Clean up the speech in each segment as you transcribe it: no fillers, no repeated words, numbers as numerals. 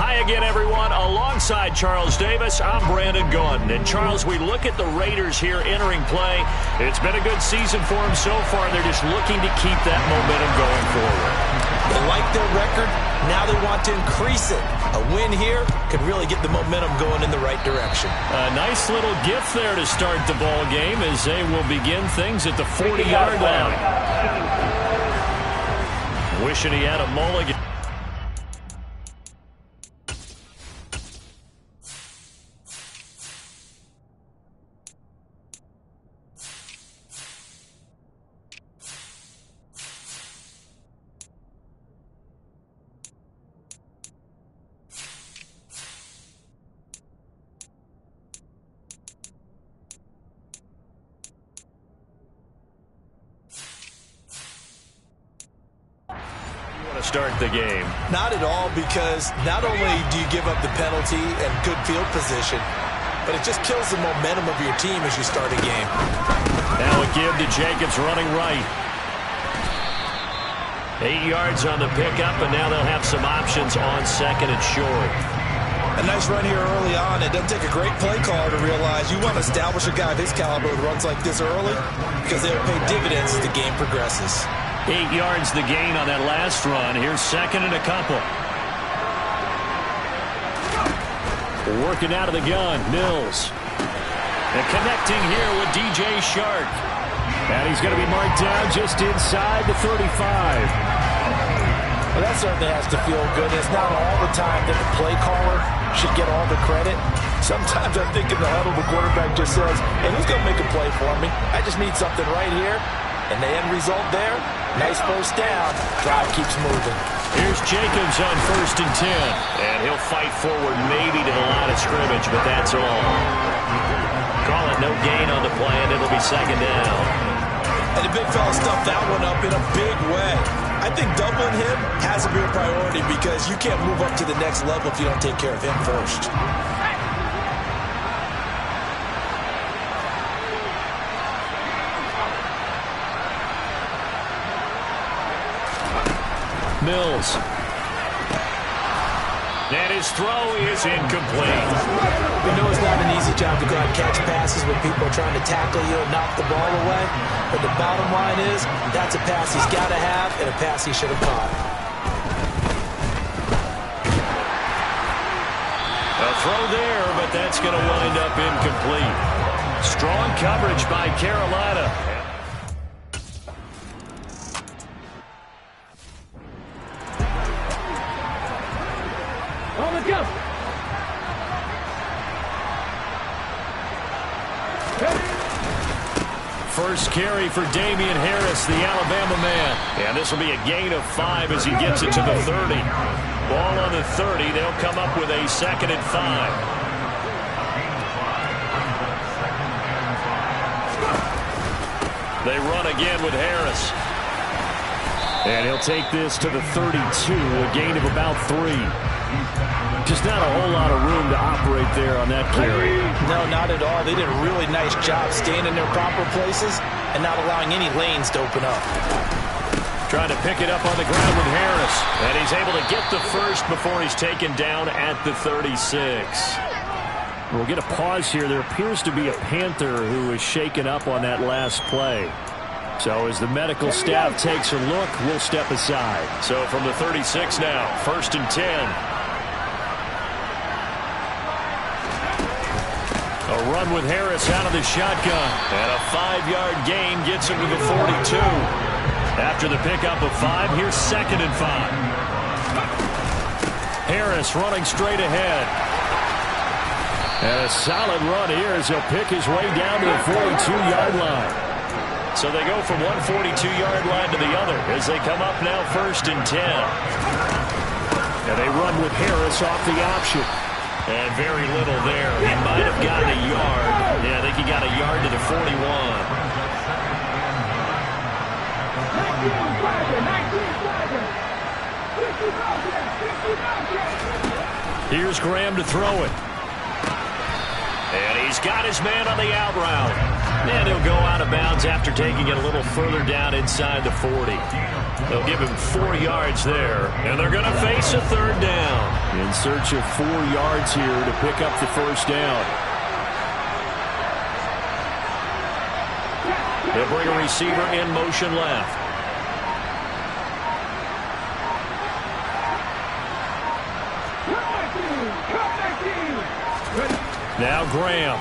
Hi again, everyone. Alongside Charles Davis, I'm Brandon Gaudin. And, Charles, we look at the Raiders here entering play. It's been a good season for them so far. They're just looking to keep that momentum going forward. They like their record. Now they want to increase it. A win here could really get the momentum going in the right direction. A nice little gift there to start the ball game as they will begin things at the 40-yard line. Wishing he had a mulligan. Start the game. Not at all, because not only do you give up the penalty and good field position, but it just kills the momentum of your team as you start a game. Now a give to Jacobs running right. 8 yards on the pickup, and now they'll have some options on second and short. A nice run here early on. It doesn't take a great play caller to realize you want to establish a guy of his caliber who runs like this early, because they'll pay dividends as the game progresses. 8 yards the gain on that last run. Here's second and a couple. Working out of the gun, Mills. And connecting here with DJ Shark. And he's going to be marked down just inside the 35. Well, that certainly has to feel good. It's not all the time that the play caller should get all the credit. Sometimes I think in the huddle, the quarterback just says, hey, who's going to make a play for me? I just need something right here. And the end result there, nice first down. Drive keeps moving. Here's Jacobs on 1st and 10. And he'll fight forward maybe to the line of scrimmage, but that's all. Call it no gain on the play, and it'll be second down. And the big fella stuffed that one up in a big way. I think doubling him has to be a priority, because you can't move up to the next level if you don't take care of him first. Mills. And his throw is incomplete. We know it's not an easy job to go out and catch passes when people are trying to tackle you and knock the ball away. But the bottom line is, that's a pass he's got to have and a pass he should have caught. A throw there, but that's going to wind up incomplete. Strong coverage by Carolina. First carry for Damian Harris, the Alabama man. And this will be a gain of 5 as he gets it to the 30. Ball on the 30. They'll come up with a 2nd and 5. They run again with Harris. And he'll take this to the 32, a gain of about 3. Just not a whole lot of room to operate there on that carry. No, not at all. They did a really nice job staying in their proper places and not allowing any lanes to open up. Trying to pick it up on the ground with Harris. And he's able to get the first before he's taken down at the 36. We'll get a pause here. There appears to be a Panther who is shaken up on that last play. So as the medical staff takes a look, we'll step aside. So from the 36 now, 1st and 10. A run with Harris out of the shotgun. And a 5-yard gain gets him to the 42. After the pickup of 5, here's 2nd and 5. Harris running straight ahead. And a solid run here as he'll pick his way down to the 42-yard line. So they go from one 42-yard line to the other as they come up now 1st and 10. And they run with Harris off the option. And very little there. He might have gotten a yard. Yeah, I think he got a yard to the 41. Here's Graham to throw it. And he's He's got his man on the out route. And he'll go out of bounds after taking it a little further down inside the 40. They'll give him 4 yards there, and they're going to face a third down. In search of 4 yards here to pick up the first down. They'll bring a receiver in motion left. Now Graham.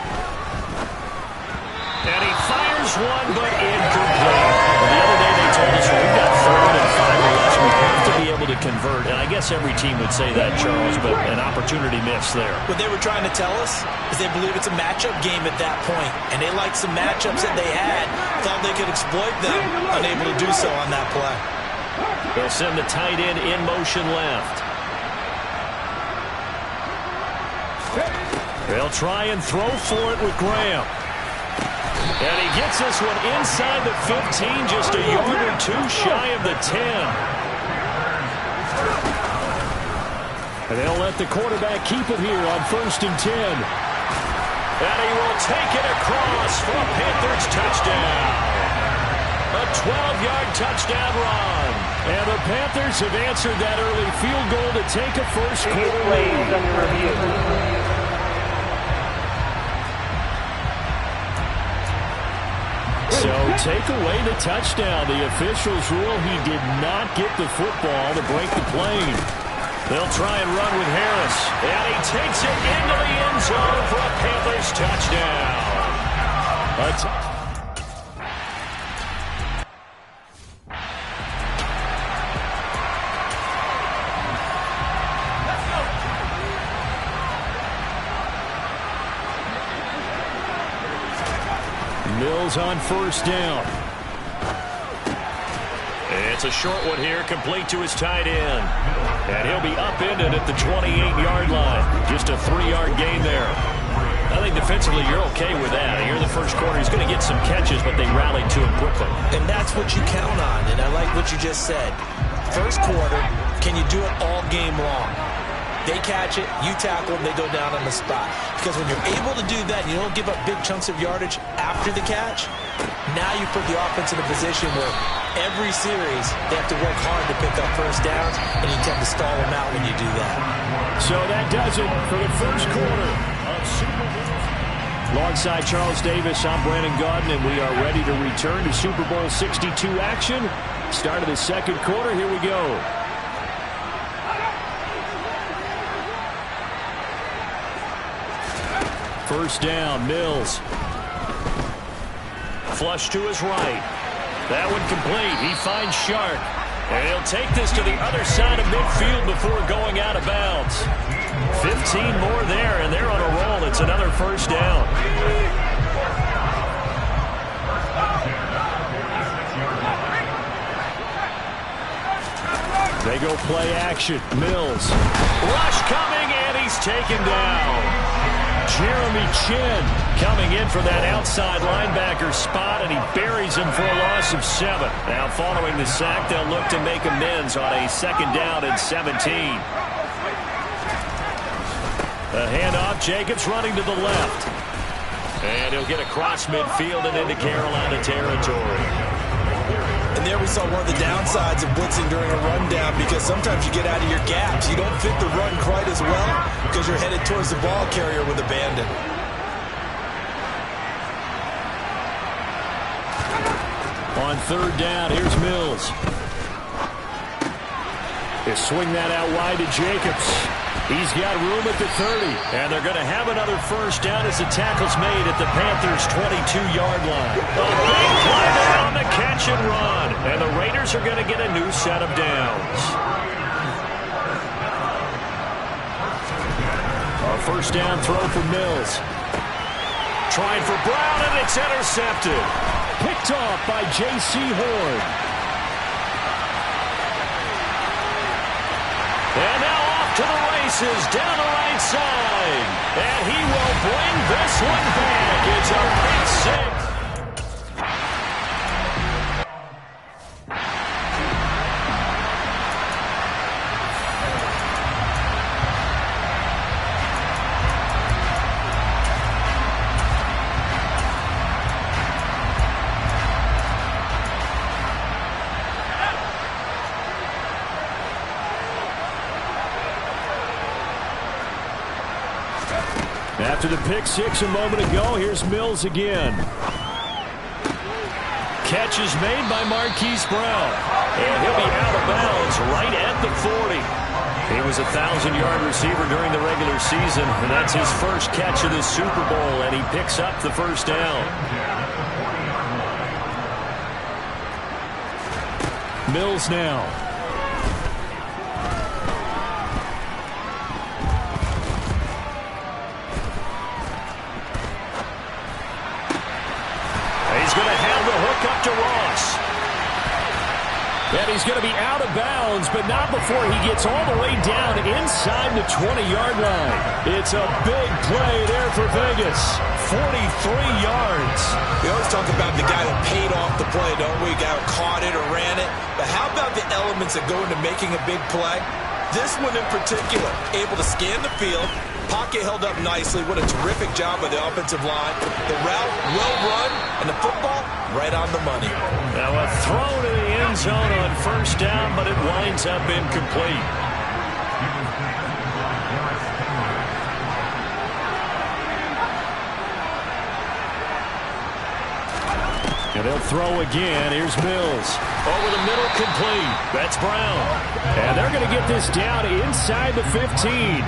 And he fires one, but incomplete. Well, the other day they told us we've got 3rd and 5 or less. We have to be able to convert. And I guess every team would say that, Charles, but an opportunity missed there. What they were trying to tell us is they believe it's a matchup game at that point. And they liked some matchups that they had. Thought they could exploit them. Unable to do so on that play. They'll send the tight end in motion left. They'll try and throw for it with Graham. And he gets this one inside the 15, just a yard or 2 shy of the 10. And they'll let the quarterback keep it here on 1st and 10. And he will take it across for a Panthers touchdown. A 12-yard touchdown run. And the Panthers have answered that early field goal to take a first quarter lead. So take away the touchdown. The officials rule he did not get the football to break the plane. They'll try and run with Harris. And he takes it into the end zone for a Panthers touchdown. Mills on 1st down. It's a short one here, complete to his tight end. And he'll be upended at the 28-yard line. Just a 3-yard gain there. I think defensively you're okay with that. Here in the first quarter, he's going to get some catches, but they rallied to him quickly. And that's what you count on, and I like what you just said. First quarter, can you do it all game long? They catch it, you tackle them, they go down on the spot. Because when you're able to do that, you don't give up big chunks of yardage after the catch, now you put the offense in a position where every series they have to work hard to pick up first downs, and you tend to stall them out when you do that. So that does it for the first quarter of Super Bowl. Alongside Charles Davis, I'm Brandon Gaudin, and we are ready to return to Super Bowl 62 action. Start of the second quarter, here we go. First down, Mills. Flush to his right. That one complete. He finds Shark. And he'll take this to the other side of midfield before going out of bounds. 15 more there, and they're on a roll. It's another first down. They go play action. Mills. Rush coming, and he's taken down. Jeremy Chin coming in for that outside linebacker spot, and he buries him for a loss of 7. Now following the sack, they'll look to make amends on a 2nd down and 17. The handoff, Jacobs running to the left. And he'll get across midfield and into Carolina territory. And there we saw one of the downsides of blitzing during a rundown, because sometimes you get out of your gaps. You don't fit the run quite as well because you're headed towards the ball carrier with abandon. On 3rd down, here's Mills. They swing that out wide to Jacobs. He's got room at the 30. And they're going to have another first down as the tackle's made at the Panthers' 22-yard line. A big play there on the catch and run. And the Raiders are going to get a new set of downs. A first down throw for Mills. Trying for Brown, and it's intercepted. Picked off by J.C. Horn. And now off to the races down the right side. And he will bring this one back. It's a pick 6. After the pick six a moment ago, here's Mills again. Catch is made by Marquise Brown. And he'll be out of bounds right at the 40. He was a 1,000-yard receiver during the regular season, and that's his first catch of the Super Bowl, and he picks up the first down. Mills now. He's going to have the hook up to Ross. And he's going to be out of bounds, but not before he gets all the way down inside the 20-yard line. It's a big play there for Vegas. 43 yards. We always talk about the guy that paid off the play, don't we? The guy who caught it or ran it. But how about the elements that go into making a big play? This one in particular, able to scan the field. Pocket held up nicely. What a terrific job by the offensive line. The route, well run, and the football, right on the money. Now a throw to the end zone on first down, but it winds up incomplete. And they'll throw again. Here's Mills. Over the middle, complete. That's Brown. And they're going to get this down inside the 15.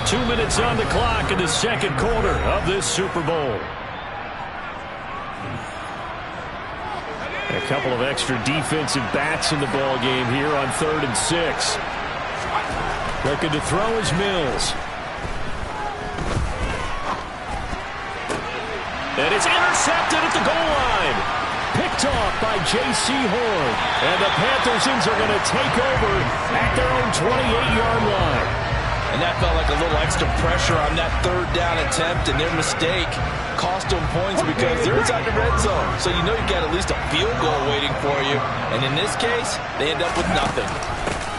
2 minutes on the clock in the second quarter of this Super Bowl. A couple of extra defensive backs in the ball game here on 3rd and 6. Looking to throw is Mills. And it's intercepted at the goal line. Picked off by J.C. Horn. And the Panthers are going to take over at their own 28-yard line. And that felt like a little extra pressure on that 3rd down attempt, and their mistake cost them points because they're inside the red zone. So you know you've got at least a field goal waiting for you. And in this case, they end up with nothing.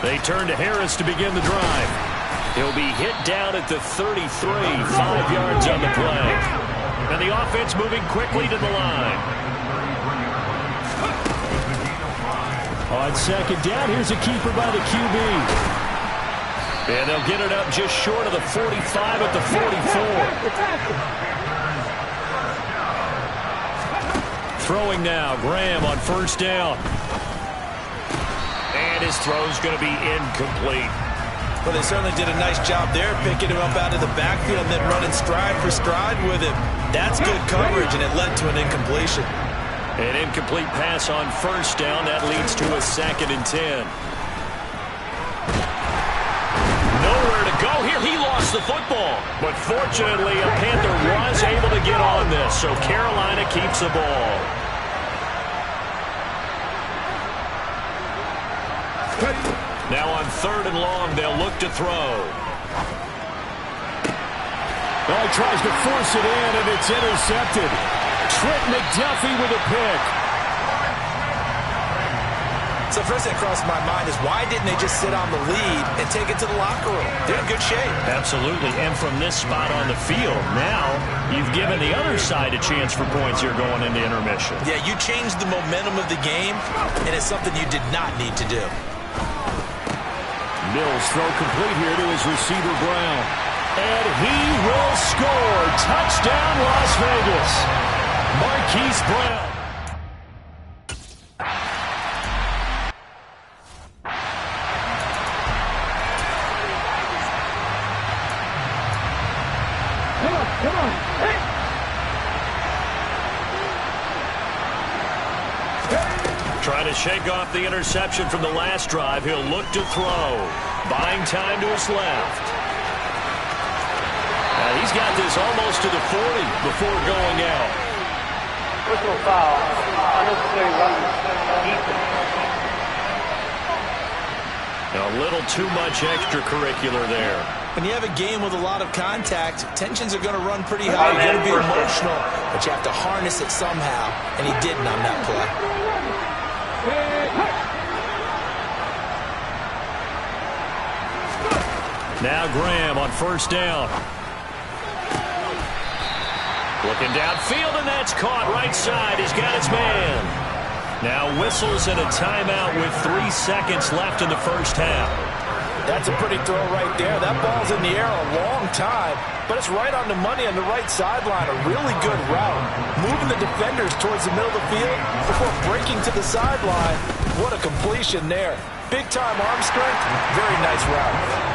They turn to Harris to begin the drive. He'll be hit down at the 33, 5 yards on the play. And the offense moving quickly to the line. On second down, here's a keeper by the QB. And they'll get it up just short of the 45 at the 44. Throwing now, Graham on first down. And his throw's going to be incomplete. Well, they certainly did a nice job there, picking him up out of the backfield and then running stride for stride with him. That's good coverage, and it led to an incompletion. An incomplete pass on first down. That leads to a 2nd and 10. Nowhere to go here. He lost the football. But fortunately, a Panther was able to get on this, so Carolina keeps the ball. Now on 3rd and long, they'll look to throw. Well, he tries to force it in, and it's intercepted. Trent McDuffie with a pick. So first thing that crossed my mind is why didn't they just sit on the lead and take it to the locker room? They're in good shape. Absolutely, and from this spot on the field, now you've given the other side a chance for points here going into intermission. Yeah, you changed the momentum of the game, and it's something you did not need to do. Mills throw complete here to his receiver Brown. And he will score. Touchdown, Las Vegas. Marquise Brown. Come on. Hey. Trying to shake off the interception from the last drive. He'll look to throw. Buying time to his left. He's got this almost to the 40 before going out. Personal foul. Unnecessary running. A little too much extracurricular there. When you have a game with a lot of contact, tensions are going to run pretty high. You're going to be emotional, but you have to harness it somehow, and he didn't on that play. Now Graham on first down. Looking downfield, and that's caught right side. He's got his man. Now whistles and a timeout with 3 seconds left in the first half. That's a pretty throw right there. That ball's in the air a long time, but it's right on the money on the right sideline. A really good route. Moving the defenders towards the middle of the field before breaking to the sideline. What a completion there. Big-time arm strength. Very nice route.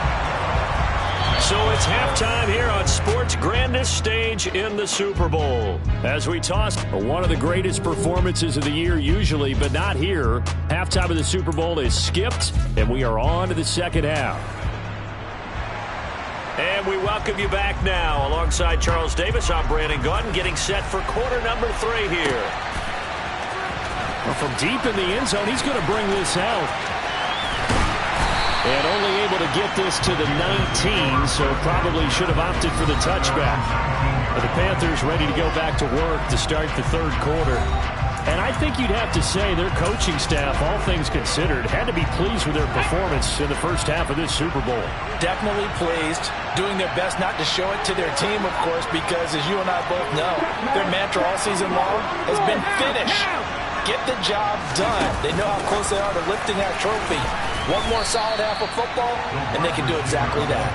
So it's halftime here on sports' grandest stage in the Super Bowl. As we toss one of the greatest performances of the year usually, but not here. Halftime of the Super Bowl is skipped, and we are on to the second half. And we welcome you back now. Alongside Charles Davis, I'm Brandon Gaudin, getting set for quarter number 3 here. Well, from deep in the end zone, he's going to bring this out. And only able to get this to the 19, so probably should have opted for the touchback. But the Panthers ready to go back to work to start the third quarter. And I think you'd have to say their coaching staff, all things considered, had to be pleased with their performance in the first half of this Super Bowl. Definitely pleased, doing their best not to show it to their team, of course, because as you and I both know, their mantra all season long has been finish. Get the job done. They know how close they are to lifting that trophy. One more solid half of football, and they can do exactly that.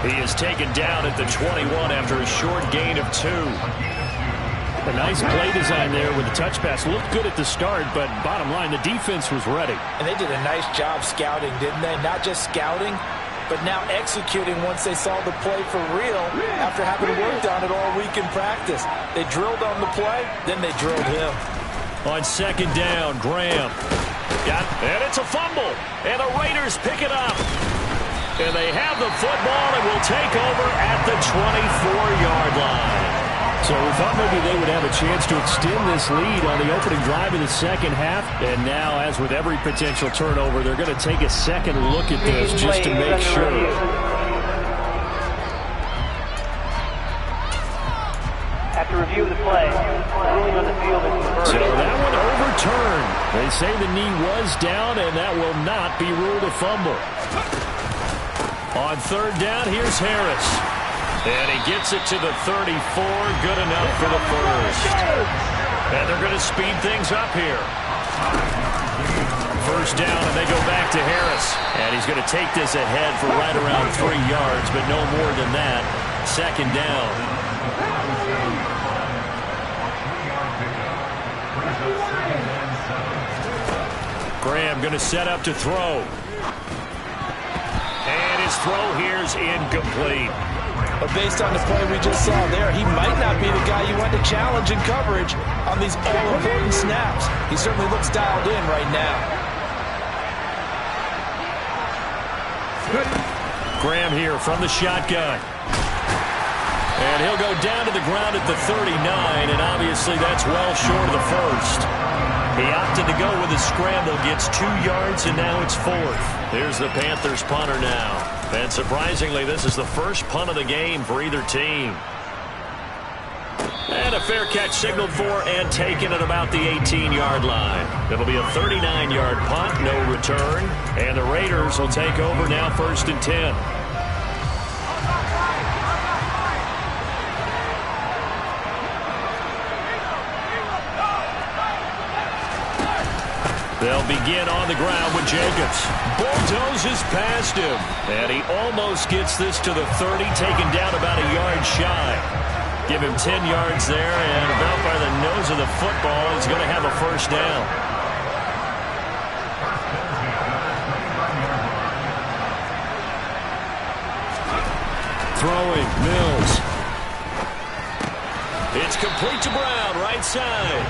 He is taken down at the 21 after a short gain of 2. A nice play design there with the touch pass. Looked good at the start, but bottom line, the defense was ready. And they did a nice job scouting, didn't they? Not just scouting, but now executing once they saw the play for real after having worked on it all week in practice. They drilled on the play, then they drilled him. On second down, Graham. And it's a fumble. And the Raiders pick it up. And they have the football and will take over at the 24-yard line. So we thought maybe they would have a chance to extend this lead on the opening drive of the second half. And now, as with every potential turnover, they're going to take a second look at this just to make sure. After review of the play, ruling on the field is reversed. So that one overturned. They say the knee was down, and that will not be ruled a fumble. On third down, here's Harris. And he gets it to the 34. Good enough for the first. And they're going to speed things up here. First down, and they go back to Harris. And he's going to take this ahead for right around 3 yards, but no more than that. Second down. Graham going to set up to throw. And his throw here's incomplete. But based on the play we just saw there, he might not be the guy you want to challenge in coverage on these all-important snaps. He certainly looks dialed in right now. Graham here from the shotgun. And he'll go down to the ground at the 39, and obviously that's well short of the first. He opted to go with a scramble, gets 2 yards, and now it's 4th. Here's the Panthers punter now. And surprisingly, this is the first punt of the game for either team. And a fair catch signaled for and taken at about the 18-yard line. It'll be a 39-yard punt, no return. And the Raiders will take over now, 1st and 10. They'll begin on the ground with Jacobs. Bulldozes past him. And he almost gets this to the 30, taken down about a yard shy. Give him 10 yards there, and about by the nose of the football, he's going to have a first down. Throwing, Mills. It's complete to Brown, right side.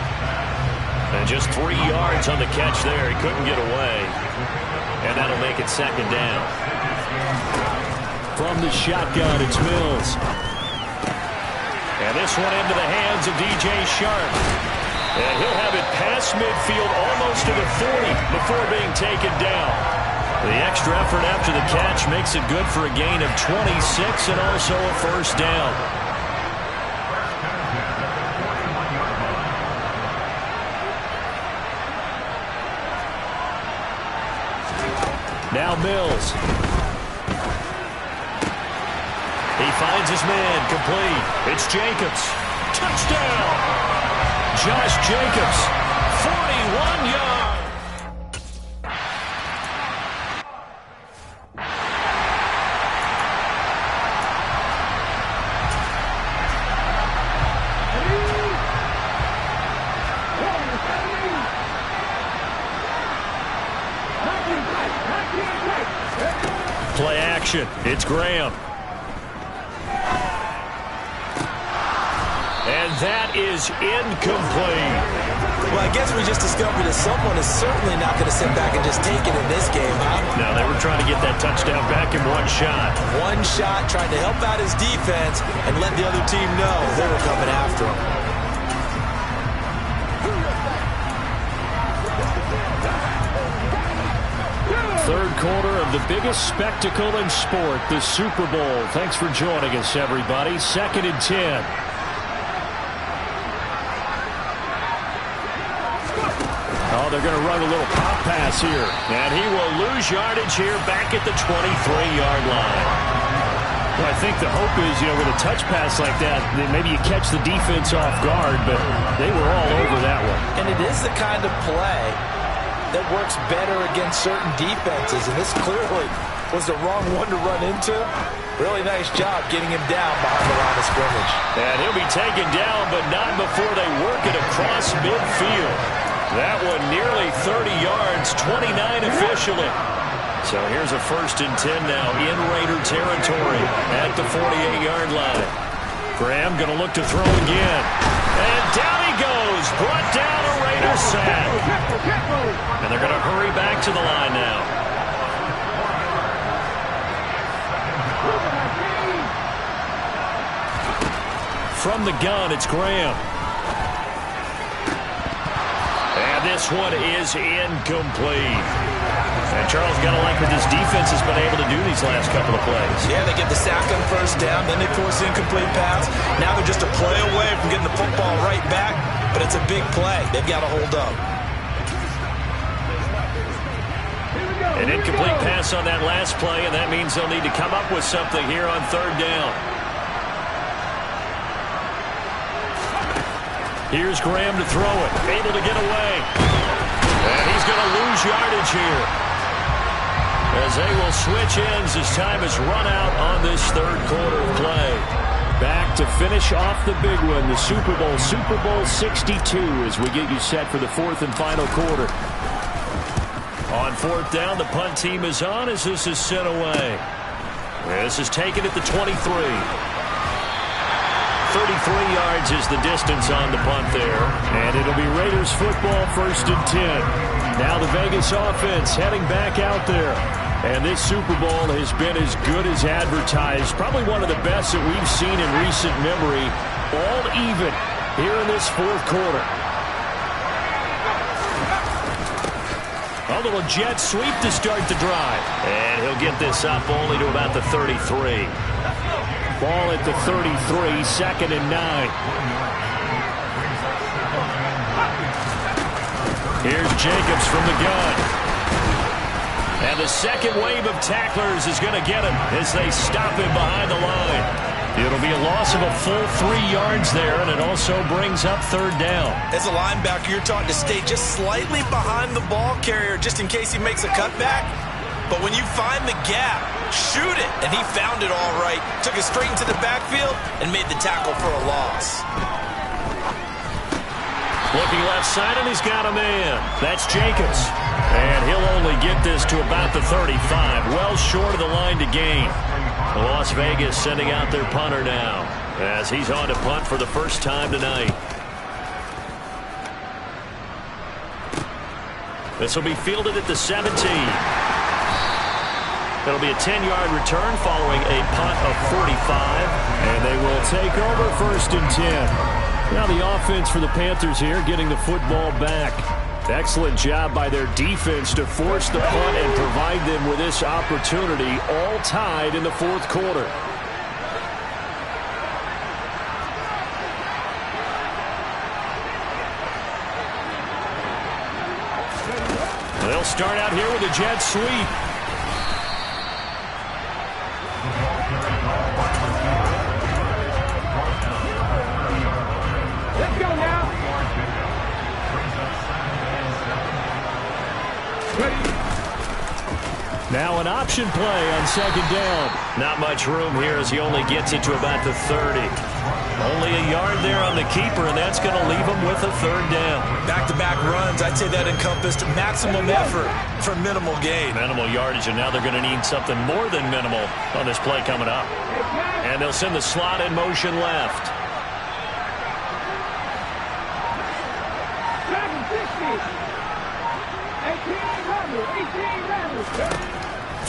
And just 3 yards on the catch there. He couldn't get away. And that'll make it second down. From the shotgun, it's Mills. And this one into the hands of DJ Sharp. And he'll have it past midfield almost to the 40 before being taken down. The extra effort after the catch makes it good for a gain of 26 and also a first down. Now Mills. He finds his man, complete. It's Jacobs. Touchdown! Josh Jacobs, 41 yards. play action. It's Graham. And that is incomplete. Well, I guess we just discovered that someone is certainly not going to sit back and just take it in this game, huh? No, they were trying to get that touchdown back in one shot. One shot, trying to help out his defense and let the other team know they were coming after him. Third quarter of the biggest spectacle in sport, the Super Bowl. Thanks for joining us, everybody. 2nd and 10. Oh, they're going to run a little pop pass here. And he will lose yardage here back at the 23-yard line. Well, I think the hope is, with a touch pass like that, maybe you catch the defense off guard, but they were all over that one. And it is the kind of play that works better against certain defenses, and this clearly was the wrong one to run into. Really nice job getting him down behind the line of scrimmage. And he'll be taken down, but not before they work it across midfield. That one nearly 30 yards, 29 officially. So here's a 1st and 10 now in Raider territory at the 48-yard line. Graham going to look to throw again. And down he goes, brought down a Raider sack. And they're going to hurry back to the line now. From the gun, it's Graham. And this one is incomplete. And Charles, got to like what this defense has been able to do these last couple of plays. Yeah, they get the sack on 1st down, then they force the incomplete pass. Now they're just a play away from getting the football right back, but it's a big play. They've got to hold up. An incomplete pass on that last play, and that means they'll need to come up with something here on 3rd down. Here's Graham to throw it, able to get away. And he's going to lose yardage here, as they will switch ends as time has run out on this 3rd quarter of play. Back to finish off the big one, the Super Bowl 62, as we get you set for the 4th and final quarter. On 4th down, the punt team is on as this is sent away. This is taken at the 23. 33 yards is the distance on the punt there. And it'll be Raiders football, 1st and 10. Now the Vegas offense heading back out there. And this Super Bowl has been as good as advertised. Probably one of the best that we've seen in recent memory. All even here in this 4th quarter. A little jet sweep to start the drive. And he'll get this up only to about the 33. Ball at the 33, 2nd and 9. Here's Jacobs from the gun. And the second wave of tacklers is going to get him as they stop him behind the line. It'll be a loss of a full 3 yards there, and it also brings up 3rd down. As a linebacker, you're taught to stay just slightly behind the ball carrier just in case he makes a cutback. But when you find the gap, shoot it. And he found it all right. Took it straight into the backfield and made the tackle for a loss. Looking left side, and he's got a man. That's Jacobs. And he'll only get this to about the 35. Well short of the line to gain. Las Vegas sending out their punter now, as he's on to punt for the first time tonight. This will be fielded at the 17. It'll be a 10-yard return following a punt of 45. And they will take over 1st and 10. Now the offense for the Panthers here getting the football back. Excellent job by their defense to force the punt and provide them with this opportunity, all tied in the 4th quarter. They'll start out here with a jet sweep. Let's go now. Ready. Now an option play on second down. Not much room here as he only gets it to about the 30. Only a yard there on the keeper, and that's going to leave him with a third down. Back-to-back runs, I'd say that encompassed maximum effort for minimal gain. Minimal yardage, and now they're going to need something more than minimal on this play coming up. And they'll send the slot in motion left.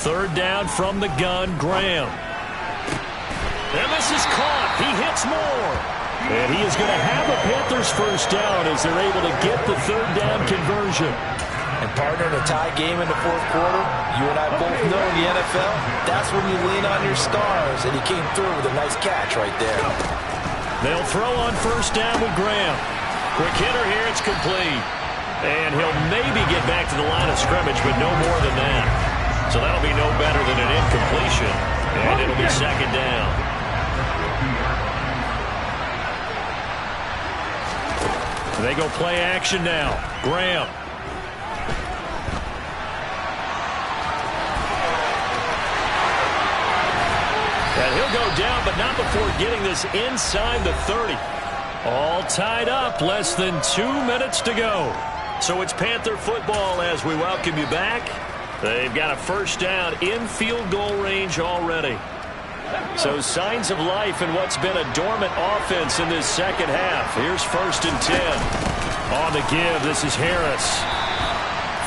Third down from the gun, Graham. And this is caught. He hits more. And he is going to have a Panthers first down as they're able to get the third down conversion. And partner, in a tie game in the fourth quarter, you and I both know in the NFL, that's when you lean on your stars. And he came through with a nice catch right there. They'll throw on first down with Graham. Quick hitter here, it's complete. And he'll maybe get back to the line of scrimmage, but no more than that. So that'll be no better than an incompletion. And it'll be second down. They go play action now. Graham. And he'll go down, but not before getting this inside the 30. All tied up, less than 2 minutes to go. So it's Panther football as we welcome you back. They've got a first down in field goal range already. So signs of life in what's been a dormant offense in this second half. Here's 1st and 10. On the give, this is Harris.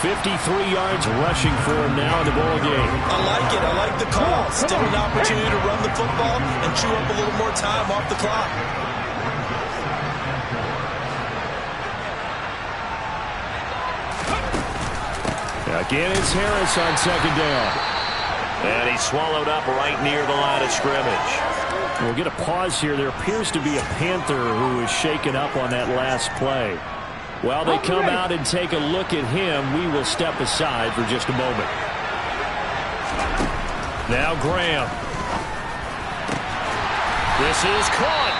53 yards rushing for him now in the ball game. I like it. I like the call. Still an opportunity to run the football and chew up a little more time off the clock. Again, it's Harris on second down. And he's swallowed up right near the line of scrimmage. We'll get a pause here. There appears to be a Panther who is shaken up on that last play. While they come out and take a look at him, we will step aside for just a moment. Now Graham. This is caught.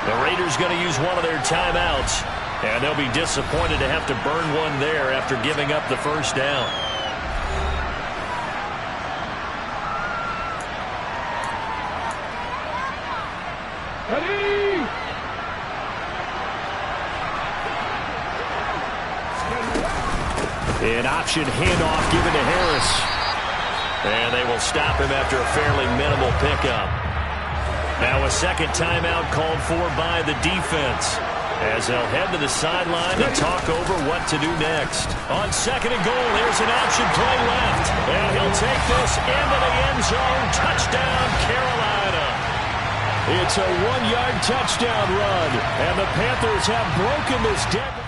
The Raiders going to use one of their timeouts. And they'll be disappointed to have to burn one there after giving up the first down. Ready? An option handoff given to Harris. And they will stop him after a fairly minimal pickup. Now a second timeout called for by the defense, as they'll head to the sideline to talk over what to do next. On second and goal, there's an option play left. And he'll take this into the end zone. Touchdown, Carolina. It's a 1-yard touchdown run. And the Panthers have broken this deadlock.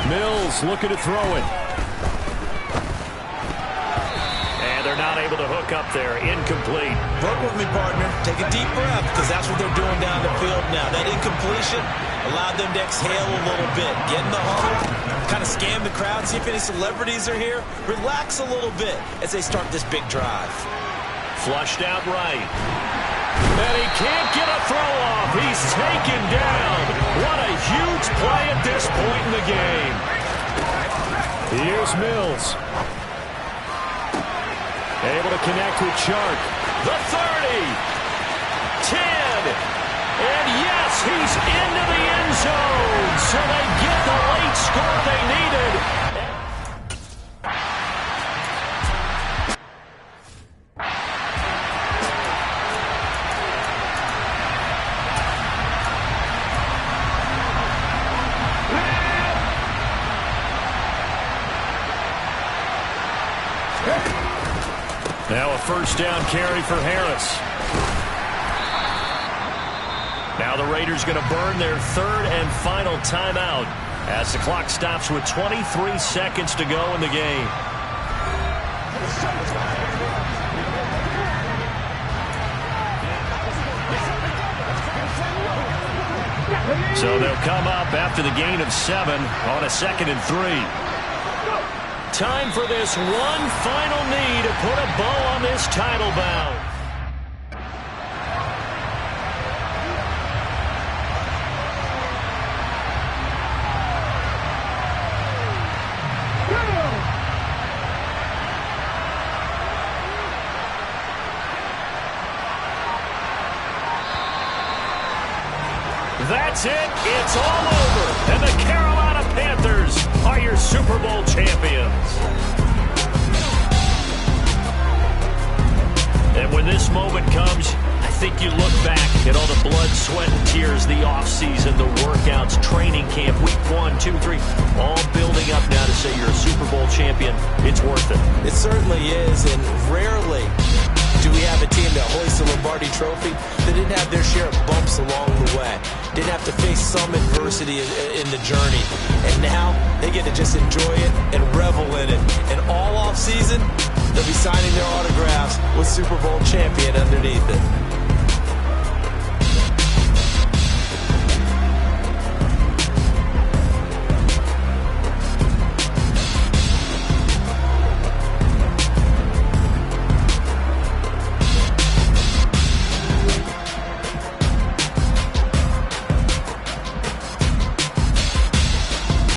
Mills looking to throw it. And they're not able to hook up there. Incomplete. Work with me, partner. Take a deep breath, because that's what they're doing down the field now. That incompletion allowed them to exhale a little bit. Get in the huddle, kind of scan the crowd, see if any celebrities are here. Relax a little bit as they start this big drive. Flushed out right. And he can't get a throw off. He's taken down. What a huge play at this point in the game. Here's Mills. Able to connect with Chark. The 30. 10. And yes, he's into the end zone. So they get the late score they needed. Now a first down carry for Harris. Now the Raiders going to burn their third and final timeout as the clock stops with 23 seconds to go in the game. So they'll come up after the gain of 7 on a 2nd and 3. Time for this one final knee to put a bow on this title bout. That's it. It's all over. And the Carolina Panthers are your Super Bowl champions. And when this moment comes, I think you look back at all the blood, sweat, and tears, the offseason, the workouts, training camp, week 1, 2, 3, all building up now to say you're a Super Bowl champion. It's worth it. It certainly is, and rarely do we have a team that hoists the Lombardi Trophy that didn't have their share of bumps along the way, didn't have to face some adversity in the journey, and now they get to just enjoy it and revel in it. And all offseason, they'll be signing their autographs with Super Bowl champion underneath it.